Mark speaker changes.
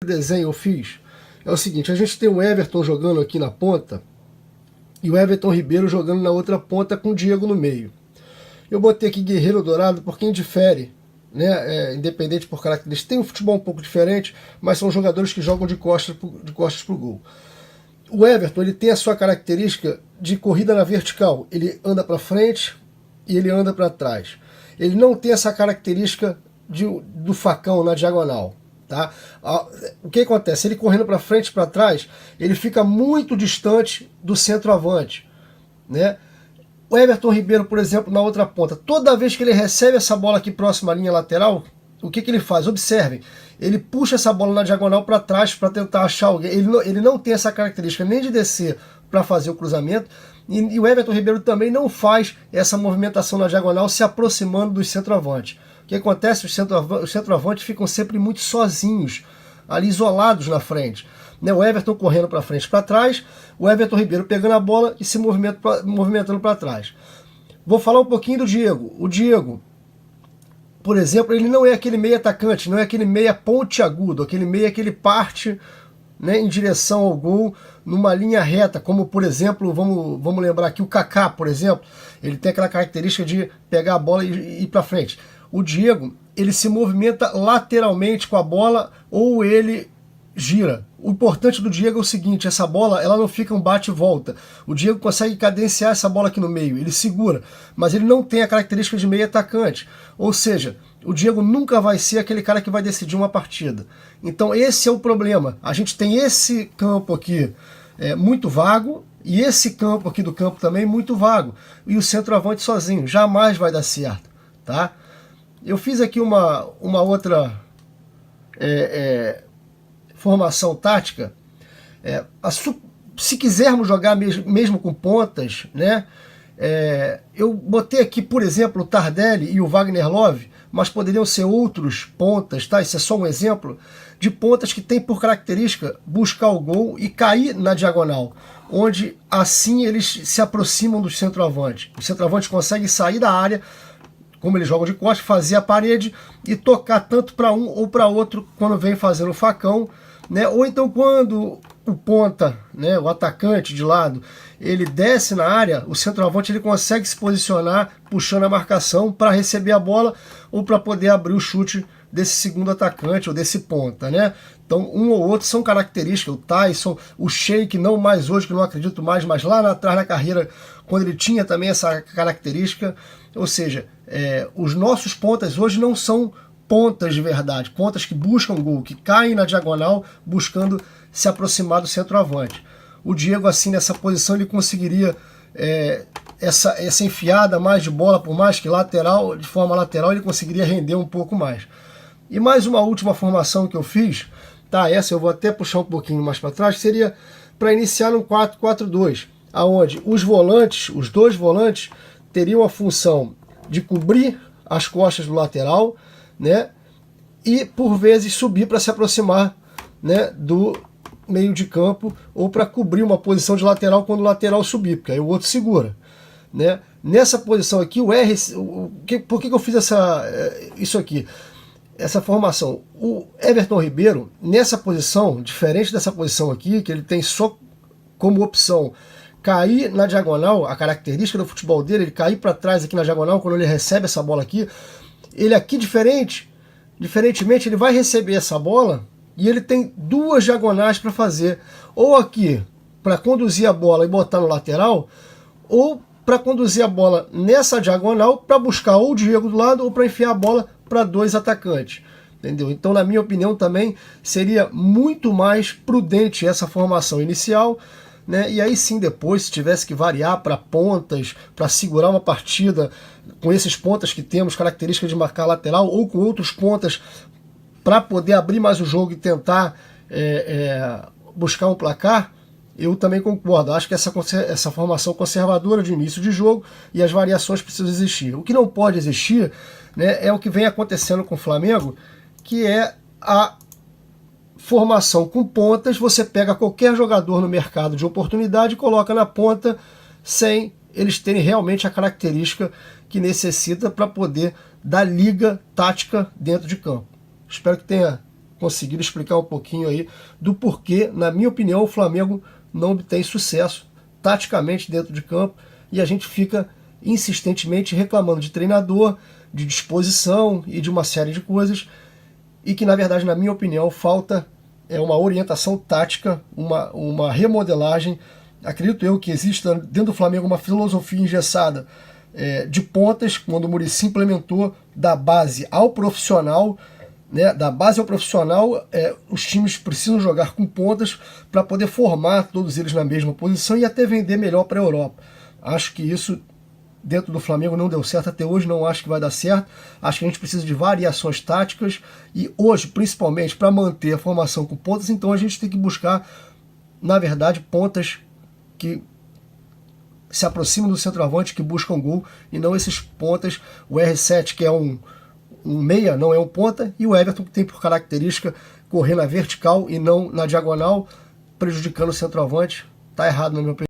Speaker 1: desenho eu fiz é o seguinte: a gente tem o Everton jogando aqui na ponta e o Everton Ribeiro jogando na outra ponta com o Diego no meio. Eu botei aqui Guerreiro Dourado porque indifere, né? Independente por características. Tem um futebol um pouco diferente, mas são jogadores que jogam de costas para o gol. O Everton, ele tem a sua característica de corrida na vertical. Ele anda para frente e ele anda para trás. Ele não tem essa característica do facão na diagonal. Tá? O que acontece? Ele correndo para frente e para trás, ele fica muito distante do centroavante, né? O Everton Ribeiro, por exemplo, na outra ponta, toda vez que ele recebe essa bola aqui próxima à linha lateral, o que ele faz? Observem, ele puxa essa bola na diagonal para trás para tentar achar alguém. Ele não tem essa característica nem de descer para fazer o cruzamento, e o Everton Ribeiro também não faz essa movimentação na diagonal se aproximando dos centroavantes. O que acontece? Os centroavantes ficam sempre muito sozinhos, ali isolados na frente. O Everton correndo para frente e para trás, o Everton Ribeiro pegando a bola e se movimentando para trás. Vou falar um pouquinho do Diego. O Diego, por exemplo, ele não é aquele meia atacante, não é aquele meia pontiagudo, aquele meia que ele parte, né, em direção ao gol numa linha reta, como por exemplo, vamos lembrar aqui o Kaká, por exemplo, ele tem aquela característica de pegar a bola e ir para frente. O Diego, ele se movimenta lateralmente com a bola ou ele gira. O importante do Diego é o seguinte: essa bola ela não fica um bate e volta. O Diego consegue cadenciar essa bola aqui no meio, ele segura, mas ele não tem a característica de meio atacante. Ou seja, o Diego nunca vai ser aquele cara que vai decidir uma partida. Então esse é o problema. A gente tem esse campo aqui muito vago e esse campo aqui do campo também muito vago. E o centroavante sozinho jamais vai dar certo, tá? Eu fiz aqui uma outra formação tática. Se quisermos jogar mesmo com pontas, né? Eu botei aqui, por exemplo, o Tardelli e o Wagner Love, mas poderiam ser outros pontas, tá? Isso é só um exemplo de pontas que tem por característica buscar o gol e cair na diagonal, onde assim eles se aproximam do centroavante. O centroavante consegue sair da área, como eles jogam de costas, fazer a parede e tocar tanto para um ou para outro quando vem fazendo o facão, né? Ou então quando o ponta, né, o atacante de lado, ele desce na área, o centroavante ele consegue se posicionar puxando a marcação para receber a bola ou para poder abrir o chute desse segundo atacante ou desse ponta, né? Então um ou outro são características. O Tyson, o Sheik, não mais hoje, que não acredito mais, mas lá atrás na carreira, quando ele tinha também essa característica. Ou seja, os nossos pontas hoje não são pontas de verdade, pontas que buscam gol, que caem na diagonal buscando se aproximar do centroavante. O Diego, assim, nessa posição, ele conseguiria essa enfiada mais de bola, por mais que lateral, de forma lateral, ele conseguiria render um pouco mais. E mais uma última formação que eu fiz, tá? Essa eu vou até puxar um pouquinho mais para trás, seria para iniciar um 4-4-2, aonde os volantes, os dois volantes, teriam a função de cobrir as costas do lateral, né? E por vezes subir para se aproximar, né, do meio de campo ou para cobrir uma posição de lateral quando o lateral subir, porque aí o outro segura, né? Nessa posição aqui, por que eu fiz isso aqui? Essa formação. O Everton Ribeiro, nessa posição, diferente dessa posição aqui, que ele tem só como opção cair na diagonal, a característica do futebol dele, ele cair para trás aqui na diagonal quando ele recebe essa bola aqui, ele aqui diferentemente, ele vai receber essa bola e ele tem duas diagonais para fazer, ou aqui para conduzir a bola e botar no lateral, ou para conduzir a bola nessa diagonal para buscar ou o Diego do lado ou para enfiar a bola para dois atacantes, entendeu? Então, na minha opinião, também seria muito mais prudente essa formação inicial, né? E aí sim, depois, se tivesse que variar para pontas, para segurar uma partida com esses pontas que temos, características de marcar lateral, ou com outros pontas para poder abrir mais o jogo e tentar buscar um placar, eu também concordo. Acho que essa formação conservadora de início de jogo e as variações precisam existir. O que não pode existir, né, é o que vem acontecendo com o Flamengo, que é a formação com pontas. Você pega qualquer jogador no mercado de oportunidade e coloca na ponta sem eles terem realmente a característica que necessita para poder dar liga tática dentro de campo. Espero que tenha conseguiram explicar um pouquinho aí do porquê, na minha opinião, o Flamengo não obtém sucesso taticamente dentro de campo e a gente fica insistentemente reclamando de treinador, de disposição e de uma série de coisas, e que na verdade, na minha opinião, falta uma orientação tática, uma remodelagem. Acredito eu que exista dentro do Flamengo uma filosofia engessada de pontas, quando o Muricy implementou da base ao profissional, né, da base ao profissional, os times precisam jogar com pontas para poder formar todos eles na mesma posição e até vender melhor para a Europa. Acho que isso dentro do Flamengo não deu certo até hoje, não acho que vai dar certo. Acho que a gente precisa de variações táticas e hoje, principalmente, para manter a formação com pontas, então a gente tem que buscar, na verdade, pontas que se aproximam do centroavante, que buscam gol, e não esses pontas, o R7 que é um meia, não é um ponta, e o Everton que tem por característica correr na vertical e não na diagonal, prejudicando o centroavante. Tá errado na minha opinião.